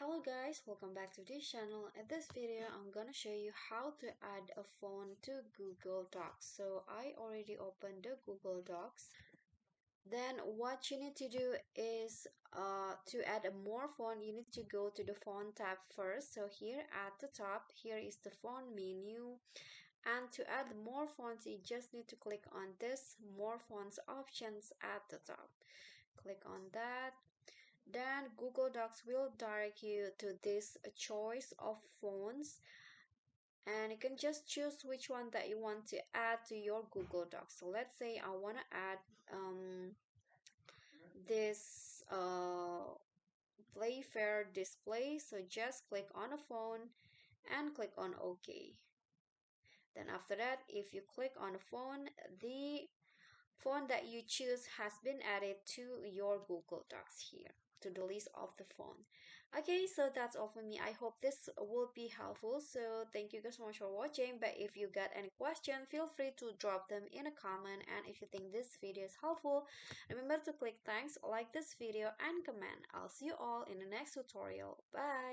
Hello guys, welcome back to this channel. In this video, I'm gonna show you how to add a phone to Google Docs. So I already opened the Google Docs. Then what you need to do is to add a more phone, you need to go to the phone tab first. So here at the top, here is the phone menu. And to add more fonts, you just need to click on this more fonts options at the top. Click on that. Then Google Docs will direct you to this choice of fonts, and you can just choose which one that you want to add to your Google Docs. So let's say I want to add this Playfair display. So just click on a phone and click on OK. Then after that, if you click on a phone, the phone that you choose has been added to your Google Docs here to the list of the phone. Okay, so that's all for me. I hope this will be helpful. So thank you guys so much for watching. But if you got any question, feel free to drop them in a comment. And if you think this video is helpful, remember to click thanks, like this video, and comment. I'll see you all in the next tutorial. Bye.